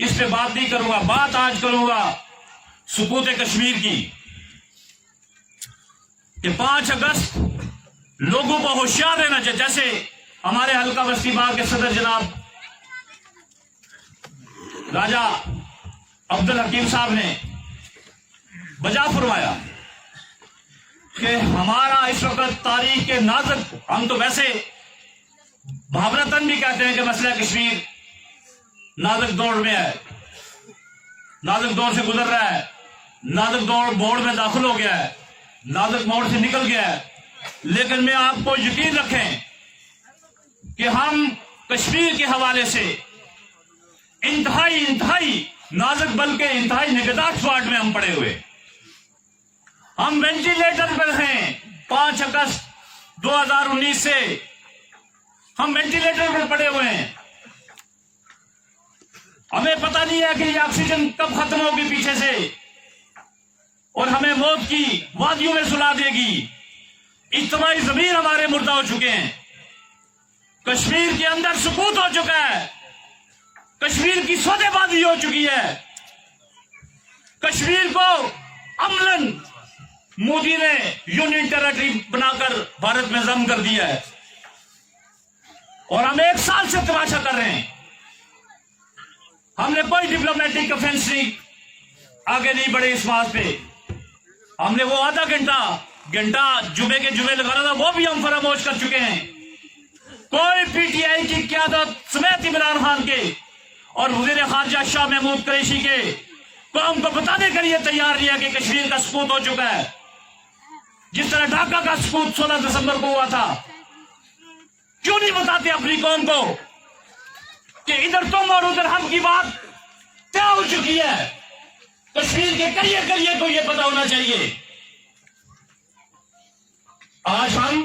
اس پہ بات نہیں کروں گا. بات آج کروں گا سقوط کشمیر کی کہ 5 اگست لوگوں کو ہوشیار رہنا چاہیے. جیسے ہمارے حلقہ بستی باغ کے صدر جناب راجہ عبد الحکیم صاحب نے بجا فرمایا کہ ہمارا اس وقت تاریخ کے نازک، ہم تو ویسے بھاورتن بھی کہتے ہیں کہ مسئلہ کشمیر نازک دور میں ہے، نازک دور سے گزر رہا ہے، نازک دور موڑ میں داخل ہو گیا ہے، نازک موڑ سے نکل گیا ہے. لیکن میں آپ کو یقین رکھیں کہ ہم کشمیر کے حوالے سے انتہائی نازک بلکہ انتہائی نگہداشت وارڈ میں ہم پڑے ہوئے. ہم وینٹیلیٹر پر ہیں. 5 اگست 2019 سے ہم وینٹیلیٹر پر پڑے ہوئے ہیں. ہمیں پتہ نہیں ہے کہ یہ آکسیجن کب ختم ہوگی پیچھے سے اور ہمیں موت کی وادیوں میں سلا دے گی. اجتماعی ضمیر ہمارے مردہ ہو چکے ہیں. کشمیر کے اندر سکوت ہو چکا ہے. کشمیر کی سودے بازی ہو چکی ہے. کشمیر کو عملاً مودی نے یونین ٹیریٹری بنا کر بھارت میں ضم کر دیا ہے اور ہم 1 سال سے تماشا کر رہے ہیں. ہم نے کوئی ڈپلومیٹک افینس نہیں آگے نہیں بڑھے اس بات پہ. ہم نے وہ آدھا گھنٹہ جمعے کے جمعے لگانا تھا وہ بھی ہم فراموش کر چکے ہیں. کوئی پی ٹی آئی کی قیادت سمیت عمران خان کے اور وزیر خارجہ شاہ محمود قریشی کے قوم کو بتانے کے لیے تیار نہیں ہے کہ کشمیر کا سقوط ہو چکا ہے. جس طرح ڈھاکہ کا سقوط 16 دسمبر کو ہوا تھا. کیوں نہیں بتاتے اپنی قوم کو کہ ادھر تم اور ادھر ہم کی بات طے ہو چکی ہے. کشمیر کے کریے کو یہ پتا ہونا چاہیے. آج ہم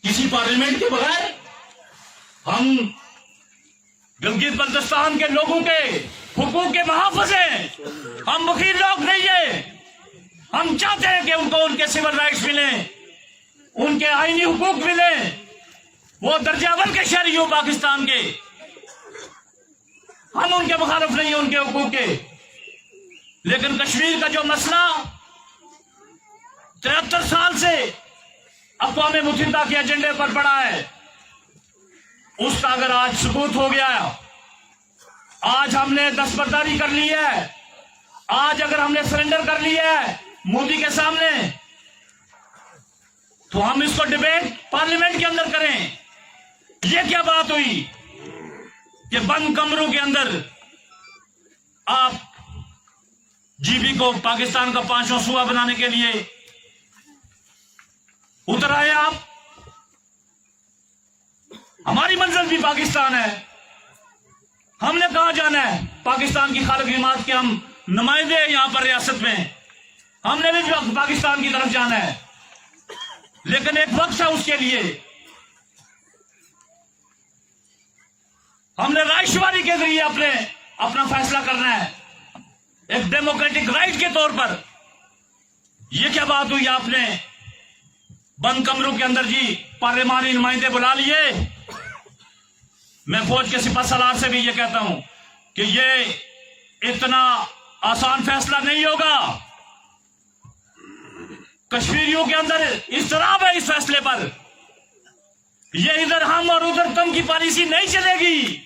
کسی پارلیمنٹ کے بغیر ہم گلگت بلتستان کے لوگوں کے حقوق کے محافظ ہیں. ہم وکیل لوگ نہیں ہیں. ہم چاہتے ہیں کہ ان کو ان کے سول رائٹس ملیں، ان کے آئینی حقوق ملیں. وہ درجہ اول کے شہری ہوں پاکستان کے. ہم ان کے مخالف نہیں ہیں ان کے حقوق کے. لیکن کشمیر کا جو مسئلہ 73 سال سے اقوام متحدہ کے ایجنڈے پر پڑا ہے، اس کا اگر آج ثبوت ہو گیا، آج ہم نے دستبرداری کر لی ہے، آج اگر ہم نے سرنڈر کر لی ہے مودی کے سامنے، تو ہم اس کو ڈیبیٹ پارلیمنٹ کے اندر کریں. یہ کیا بات ہوئی کہ بند کمروں کے اندر آپ جی بی کو پاکستان کا 5واں صوبہ بنانے کے لیے اتر آئے آپ؟ ہماری منزل بھی پاکستان ہے. ہم نے کہاں جانا ہے؟ پاکستان کی خالق جماعت کے ہم نمائندے ہیں یہاں پر ریاست میں. ہم نے بھی پاکستان کی طرف جانا ہے. لیکن ایک وقت ہے اس کے لیے. ہم نے رائے شماری کے ذریعے اپنا فیصلہ کرنا ہے ایک ڈیموکریٹک رائٹ کے طور پر. یہ کیا بات ہوئی آپ نے بند کمروں کے اندر جی پارلیمانی نمائندے بلا لیے؟ میں فوج کے سپہ سالار سے بھی یہ کہتا ہوں کہ یہ اتنا آسان فیصلہ نہیں ہوگا. کشمیریوں کے اندر اضطراب ہے اس فیصلے پر. یہ ادھر ہم اور ادھر تم کی پالیسی نہیں چلے گی.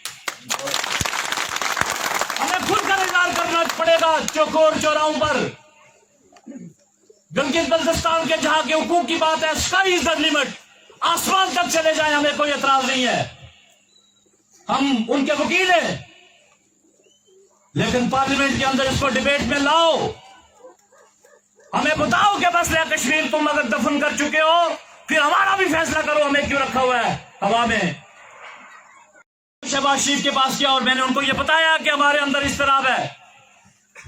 ہمیں خود کا اظہار کرنا پڑے گا چوکور چوراہوں پر. گلگت بلتستان کے جہاں کے حقوق کی بات ہے، اسکائی از دا لمٹ. آسمان تک چلے جائیں، ہمیں کوئی اعتراض نہیں ہے. ہم ان کے وکیل ہیں. لیکن پارلیمنٹ کے اندر اس کو ڈیبیٹ میں لاؤ. ہمیں بتاؤ کہ مسئلہ کشمیر تم اگر دفن کر چکے ہو پھر ہمارا بھی فیصلہ کرو. ہمیں کیوں رکھا ہوا ہے ہوا میں؟ شہباز شریف کے پاس کیا اور میں نے ان کو یہ بتایا کہ ہمارے اندر اضطراب ہے.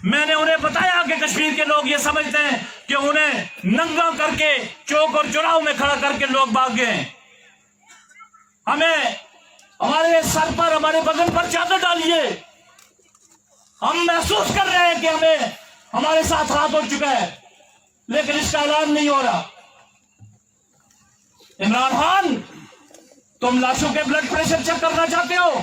میں نے انہیں بتایا کہ کشمیر کے لوگ یہ سمجھتے ہیں کہ انہیں ننگا کر کے چوک اور چوراہوں میں کھڑا کر کے لوگ بھاگ گئے. ہمیں ہمارے سر پر ہمارے بدن پر چادر ڈالیے. ہم محسوس کر رہے ہیں کہ ہمیں ہمارے ساتھ رات ہو چکا ہے لیکن اس کا اعلان نہیں ہو رہا. عمران خان تم لاشوں کے بلڈ پریشر چیک کرنا چاہتے ہو؟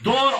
2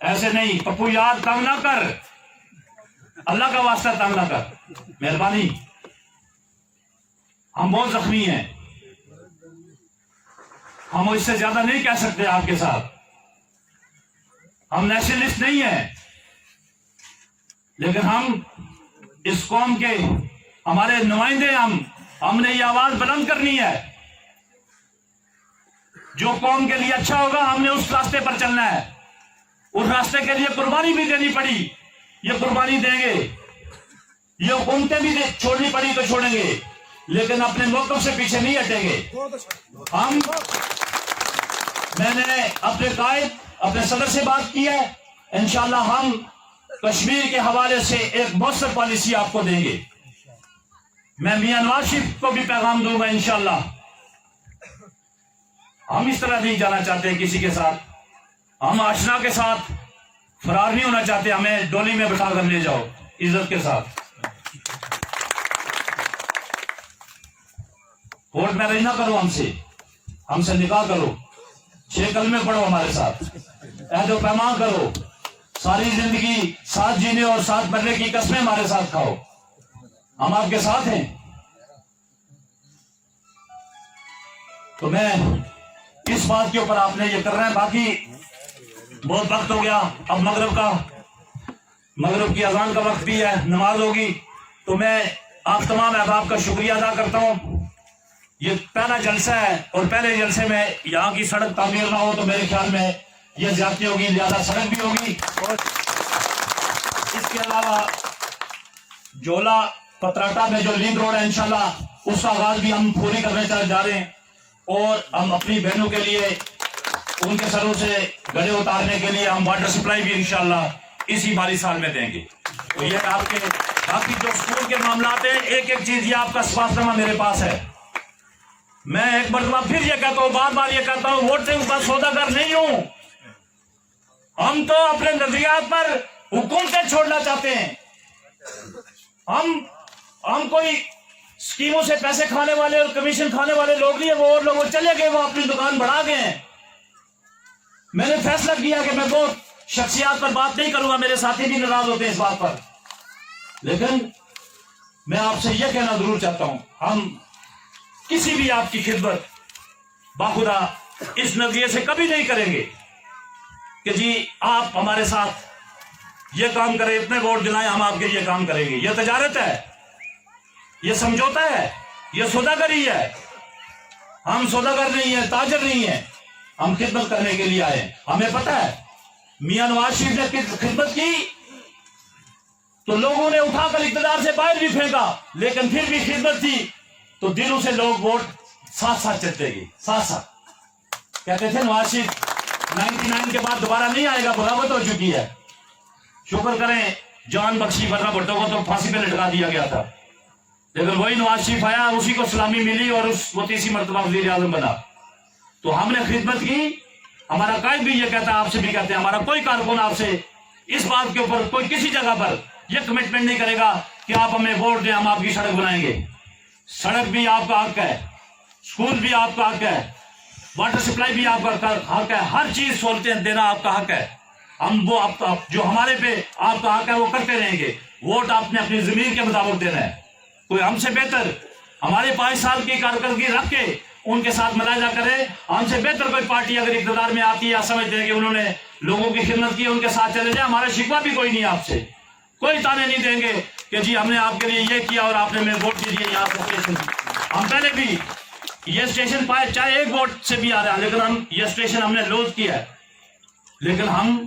ایسے نہیں پپو یار تنگ نہ کر, اللہ کا واسطہ تنگ نہ کر, مہربانی. ہم بہت زخمی ہیں, ہم اس سے زیادہ نہیں کہہ سکتے آپ کے ساتھ. ہم نیشنلسٹ نہیں ہیں, لیکن ہم اس قوم کے ہمارے نمائندے, ہم نے یہ آواز بلند کرنی ہے. جو قوم کے لیے اچھا ہوگا ہم نے اس راستے پر چلنا ہے. اس راستے کے لیے قربانی بھی دینی پڑی, یہ قربانی دیں گے. یہ حکومتیں بھی چھوڑنی پڑی تو چھوڑیں گے, لیکن اپنے موقف سے پیچھے نہیں ہٹیں گے. میں نے اپنے قائد, اپنے صدر سے بات کی ہے. انشاءاللہ ہم کشمیر کے حوالے سے ایک مؤثر پالیسی آپ کو دیں گے. میں میاں نواز شریف کو بھی پیغام دوں گا انشاءاللہ. ہم اس طرح نہیں جانا چاہتے کسی کے ساتھ, ہم آشنا کے ساتھ فرار نہیں ہونا چاہتے. ہمیں ڈولی میں بٹھا کر لے جاؤ عزت کے ساتھ. ووٹ میرج نہ کرو ہم سے نکاح کرو, 6 کلمے پڑھو ہمارے ساتھ, عہد و پیمان کرو, ساری زندگی ساتھ جینے اور ساتھ مرنے کی قسمیں ہمارے ساتھ کھاؤ. ہم آپ کے ساتھ ہیں. تو میں اس بات کے اوپر آپ نے یہ کر رہے ہیں. باقی بہت وقت ہو گیا, اب مغرب کی اذان کا وقت بھی ہے, نماز ہوگی. تو میں آپ تمام احباب کا شکریہ ادا کرتا ہوں. یہ پہلا جلسہ ہے اور پہلے جلسے میں یہاں کی سڑک تعمیر نہ ہو تو میرے خیال میں یہ زیادتی ہوگی, لہذا سڑک بھی ہوگی. اس کے علاوہ جولا پتراٹا میں جو لنک روڈ ہے انشاءاللہ اس کا آغاز بھی ہم پوری کرنے جا رہے ہیں. اور ہم اپنی بہنوں کے لیے ان کے سروں سے گڑے اتارنے کے لیے ہم واٹر سپلائی بھی انشاءاللہ اسی مالی سال میں دیں گے. تو یہ آپ کے باقی جو اسکول کے معاملات ہیں, ایک ایک چیز یہ آپ کا سپاس نامہ میرے پاس ہے. میں ایک مرتبہ پھر یہ کہتا ہوں, بار بار یہ کہتا ہوں, ووٹنگ کا سوداگر نہیں ہوں. ہم تو اپنے نظریات پر حکومتیں چھوڑنا چاہتے ہیں. ہم کوئی اسکیموں سے پیسے کھانے والے اور کمیشن کھانے والے لوگ نہیں ہیں. وہ اور لوگ چلے گئے, وہ اپنی دکان بڑھا گئے ہیں. میں نے فیصلہ کیا کہ میں بہت شخصیات پر بات نہیں کروں گا, میرے ساتھی بھی ناراض ہوتے ہیں اس بات پر, لیکن میں آپ سے یہ کہنا ضرور چاہتا ہوں, ہم کسی بھی آپ کی خدمت باخدا اس نظریے سے کبھی نہیں کریں گے کہ جی آپ ہمارے ساتھ یہ کام کریں, اتنے ووٹ دلائیں, ہم آپ کے یہ کام کریں گے. یہ تجارت ہے, یہ سمجھوتا ہے, یہ سوداگری ہے. ہم سوداگر نہیں ہیں, تاجر نہیں ہیں, ہم خدمت کرنے کے لیے آئے. ہمیں پتہ ہے میاں نواز شریف نے خدمت کی تو لوگوں نے اٹھا کر اقتدار سے باہر بھی پھینکا, لیکن پھر بھی خدمت تھی تو دلوں سے لوگ ووٹ ساتھ چلتے گئے. ساتھ کہتے تھے نواز شریف 99 کے بعد دوبارہ نہیں آئے گا, بغاوت ہو چکی ہے. شکر کریں جان بخشی, ورنہ بھٹو کو تو پھانسی پہ لٹکا دیا گیا تھا. لیکن وہی نواز شریف آیا, اسی کو سلامی ملی اور وہ 30 مرتبہ وزیر اعظم بنا. تو ہم نے خدمت کی. ہمارا قائد بھی یہ کہتا ہے, آپ سے بھی کہتے ہیں, ہمارا کوئی کارکن آپ سے اس بات کے اوپر کوئی کسی جگہ پر یہ کمٹمنٹ نہیں کرے گا کہ آپ ہمیں ووٹ دیں, ہم آپ کی سڑک بنائیں گے. سڑک بھی آپ کا حق ہے, اسکول بھی آپ کا حق ہے, واٹر سپلائی بھی آپ کا حق ہے, ہر چیز سہولتیں دینا آپ کا حق ہے. ہم وہ جو ہمارے پہ آپ کا حق ہے وہ کرتے رہیں گے. ووٹ آپ نے اپنی زمین کے مطابق دینا ہے. کوئی ہم سے بہتر ہمارے 5 سال کی کارکردگی رکھ کے ان کے ساتھ ملاحظہ کرے. ہم سے بہتر کوئی پارٹی اگر اقتدار میں آتی ہے یا سمجھتے ہیں کہ انہوں نے لوگوں کی خدمت کی, ان کے ساتھ چلے جائیں. ہمارا شکوہ بھی کوئی نہیں, آپ سے کوئی تانے نہیں دیں گے کہ جی ہم نے آپ کے لیے یہ کیا اور آپ نے ہمیں ووٹ دیے یہاں سے اسٹیشن. ہم پہلے بھی یہ اسٹیشن پائے, چاہے 1 ووٹ سے بھی آ رہا ہے, لیکن ہم یہ اسٹیشن ہم نے لوز کیا ہے. لیکن ہم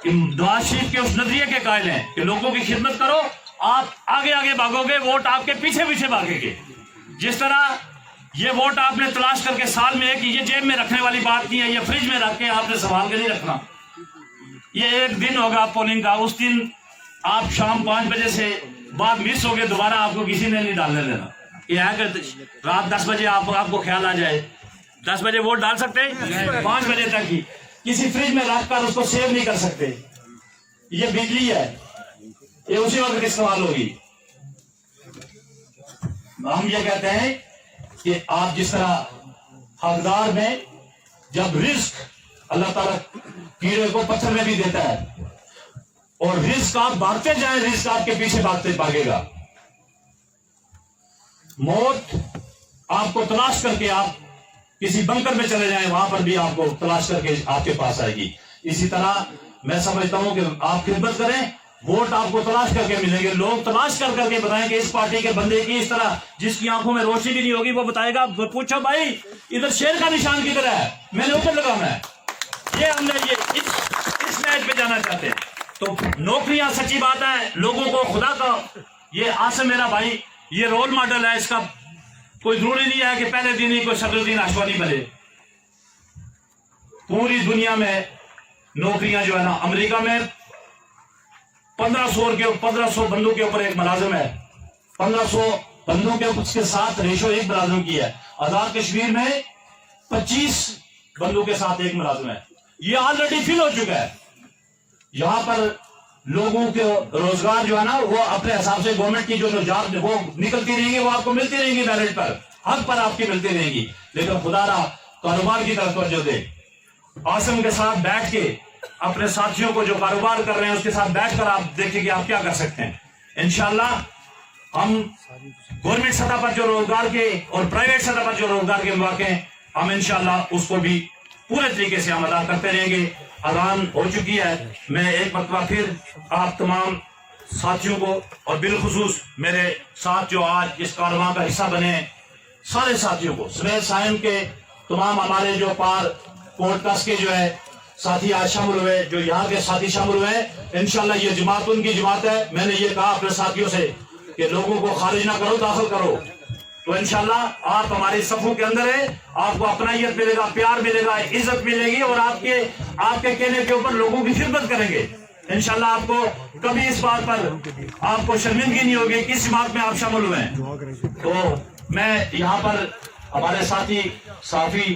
نواز شریف کے اس نظریے کے قائل ہیں کہ لوگوں کی خدمت کرو, آپ آگے بھاگو گے, ووٹ آپ کے پیچھے بھاگے گے. جس طرح یہ ووٹ آپ نے تلاش کر کے سال میں ایک, یہ جیب میں رکھنے والی بات نہیں ہے, یہ فریج میں رکھ کے آپ نے سنبھال کے نہیں رکھنا. یہ 1 دن ہوگا پولنگ کا, اس دن آپ شام 5 بجے سے بعد مس ہو گئے, دوبارہ آپ کو کسی نے نہیں ڈالنے دینا. یہ ہے کہ رات 10 بجے آپ کو خیال آ جائے 10 بجے ووٹ ڈال سکتے, 5 بجے تک ہی کسی فریج میں رکھ کر اس کو سیو نہیں کر سکتے. یہ بجلی ہے, یہ اسی وقت استعمال ہوگی. ہم یہ کہتے ہیں کہ آپ جس طرح حقدار میں جب رزق اللہ تعالیٰ کیڑے کو پتھر میں بھی دیتا ہے. اور رزق آپ بھاگتے جائیں, رزق آپ کے پیچھے بھاگے گا. موت آپ کو تلاش کر کے آپ کسی بنکر میں چلے جائیں, وہاں پر بھی آپ کو تلاش کر کے آپ کے پاس آئے گی. اسی طرح میں سمجھتا ہوں کہ آپ خدمت کریں, ووٹ آپ کو تلاش کر کے ملیں گے. لوگ تلاش کر کے بتائیں کہ اس پارٹی کے بندے کی اس طرح, جس کی آنکھوں میں روشنی بھی نہیں ہوگی, وہ بتائے گا, پوچھو بھائی ادھر شیر کا نشان کدھر ہے, میں نے ادھر لگانا ہے. یہ ہم نے یہ اس میچ پہ جانا چاہتے ہیں. تو نوکریاں سچی بات ہے, لوگوں کو خدا کا, یہ عاصم میرا بھائی یہ رول ماڈل ہے. اس کا کوئی ضروری نہیں ہے کہ پہلے دن ہی کوئی صدر الدین اشوانی بنے. پوری دنیا میں نوکریاں جو ہے نا, امریکہ میں 1500 بندوں کے اوپر ایک ملازم ہے, 1500 بندوں کے ساتھ ریشو ایک ملازم کی ہے. آزاد کشمیر میں 25 بندوں کے ساتھ ایک ملازم ہے. یہ آلریڈی فل ہو چکا ہے. یہاں پر لوگوں کے روزگار جو ہے نا, وہ اپنے حساب سے گورنمنٹ کی جو جاب وہ نکلتی رہیں گی, وہ آپ کو ملتی رہیں گی, میرٹ پر حق پر آپ کی ملتی رہیں گی. لیکن خدا را کاروبار کی طرف توجہ دے. عاصم کے ساتھ بیٹھ کے اپنے ساتھیوں کو جو کاروبار کر رہے ہیں اس کے ساتھ بیٹھ کر آپ دیکھیں کہ آپ کیا کر سکتے ہیں. انشاءاللہ ہم گورنمنٹ سطح پر جو روزگار کے اور پرائیویٹ سطح پر جو روزگار کے مواقع ہیں, ہم انشاءاللہ اس کو بھی پورے طریقے سے ہم ادا کرتے رہیں گے. اذان ہو چکی ہے. میں ایک مرتبہ پھر آپ تمام ساتھیوں کو اور بالخصوص میرے ساتھ جو آج اس کارواں کا حصہ بنے سارے ساتھیوں کو سمیت سائن کے تمام ہمارے جو پار پوڈ کاسٹ کے جو ہے ساتھی آج شامل ہوئے, جو یہاں کے ساتھی شامل ہوئے ہیں, انشاءاللہ یہ جماعت ان کی جماعت ہے. میں نے یہ کہا اپنے ساتھیوں سے کہ لوگوں کو خارج نہ کرو, داخل کرو. تو انشاءاللہ آپ ہماری صفوں کے اندر ہیں, آپ کو اپنائیت ملے گا, پیار ملے گا, عزت ملے گی, اور آپ کے کہنے کے اوپر لوگوں کی خدمت کریں گے. انشاءاللہ آپ کو کبھی اس بات پر آپ کو شرمندگی نہیں ہوگی کس جماعت میں آپ شامل ہوئے ہیں. تو میں یہاں پر ہمارے ساتھی صحافی